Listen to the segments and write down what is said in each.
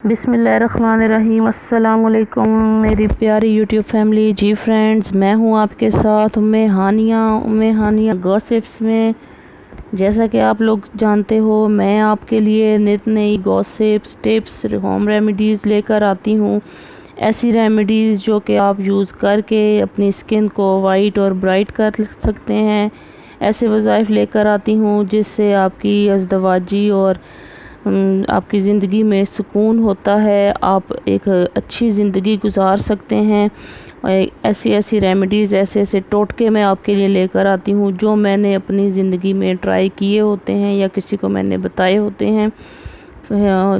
بسم اللہ الرحمن الرحیم۔ السلام علیکم میری پیاری یوٹیوب فیملی۔ جی فرینڈز، میں ہوں آپ کے ساتھ ام ہانیہ گوسپس میں۔ جیسا کہ آپ لوگ جانتے ہو، میں آپ کے لیے نت نئی گوسپس، ٹپس، ہوم ریمیڈیز لے کر آتی ہوں۔ ایسی ریمیڈیز جو کہ آپ یوز کر کے اپنی اسکن کو وائٹ اور برائٹ کر سکتے ہیں۔ ایسے وظائف لے کر آتی ہوں جس سے آپ کی ازدواجی اور آپ کی زندگی میں سکون ہوتا ہے، آپ ایک اچھی زندگی گزار سکتے ہیں۔ ایسی ریمیڈیز، ایسے ٹوٹکے میں آپ کے لیے لے کر آتی ہوں جو میں نے اپنی زندگی میں ٹرائی کیے ہوتے ہیں یا کسی کو میں نے بتائے ہوتے ہیں۔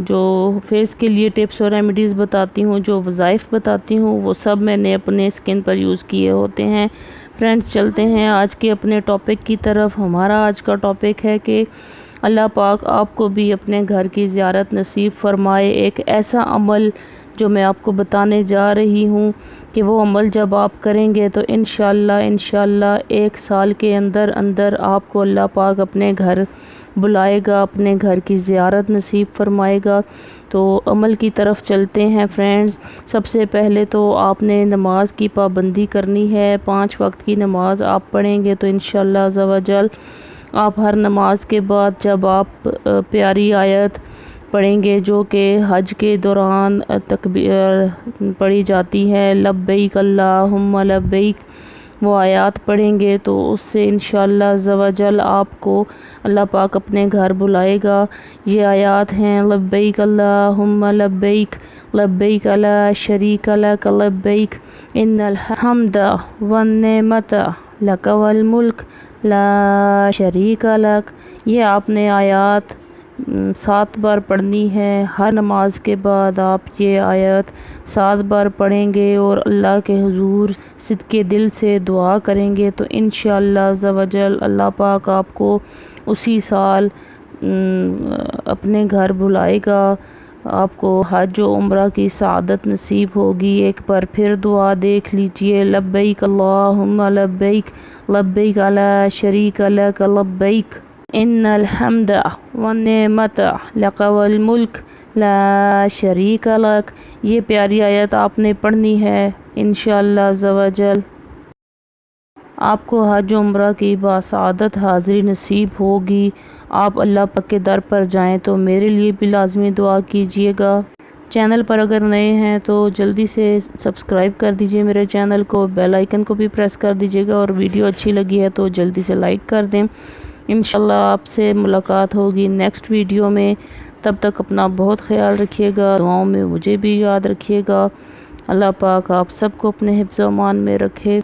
جو فیس کے لیے ٹپس اور ریمیڈیز بتاتی ہوں، جو وظائف بتاتی ہوں، وہ سب میں نے اپنے اسکن پر یوز کیے ہوتے ہیں۔ فرینڈز، چلتے ہیں آج کے اپنے ٹاپک کی طرف۔ ہمارا آج کا ٹاپک ہے کہ اللہ پاک آپ کو بھی اپنے گھر کی زیارت نصیب فرمائے۔ ایک ایسا عمل جو میں آپ کو بتانے جا رہی ہوں کہ وہ عمل جب آپ کریں گے تو انشاءاللہ 1 سال کے اندر آپ کو اللہ پاک اپنے گھر بلائے گا، اپنے گھر کی زیارت نصیب فرمائے گا۔ تو عمل کی طرف چلتے ہیں فرینڈز۔ سب سے پہلے تو آپ نے نماز کی پابندی کرنی ہے۔ 5 وقت کی نماز آپ پڑھیں گے تو انشاءاللہ عز و جل آپ ہر نماز کے بعد جب آپ پیاری آیت پڑھیں گے جو کہ حج کے دوران تکبیر پڑھی جاتی ہے، لبیک اللہم لبیک، وہ آیات پڑھیں گے تو اس سے انشاءاللہ عز و جل آپ کو اللہ پاک اپنے گھر بلائے گا۔ یہ آیات ہیں: لبیک اللہم لبیک، لبیک لا شریک لک لبیک، ان الحمد والنعمت لک والملک لا شریک لک۔ یہ آپ نے آیات 7 بار پڑھنی ہے۔ ہر نماز کے بعد آپ یہ آیت 7 بار پڑھیں گے اور اللہ کے حضور صدقے دل سے دعا کریں گے تو انشاءاللہ عز و جل اللہ پاک آپ کو اسی سال اپنے گھر بلائے گا، آپ کو حج و عمرہ کی سعادت نصیب ہوگی۔ ایک بار پھر دعا دیکھ لیجئے: لبیک اللہم لبیک، لبیک لا شریک لک لبیک، ان الحمد والنعمت لک والملک لا شریک لک۔ یہ پیاری آیت آپ نے پڑھنی ہے انشاءاللہ عز و جل آپ کو حج و عمرہ کی باسعادت حاضری نصیب ہوگی۔ آپ اللہ پاک کے در پر جائیں تو میرے لیے بھی لازمی دعا کیجئے گا۔ چینل پر اگر نئے ہیں تو جلدی سے سبسکرائب کر دیجئے میرے چینل کو، بیل آئیکن کو بھی پریس کر دیجئے گا، اور ویڈیو اچھی لگی ہے تو جلدی سے لائک کر دیں۔ انشاءاللہ آپ سے ملاقات ہوگی نیکسٹ ویڈیو میں۔ تب تک اپنا بہت خیال رکھیے گا، دعاؤں میں مجھے بھی یاد رکھیے گا۔ اللہ پاک آپ سب کو اپنے حفظ و امان میں رکھے۔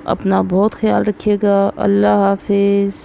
اپنا بہت خیال رکھیے گا۔ اللہ حافظ۔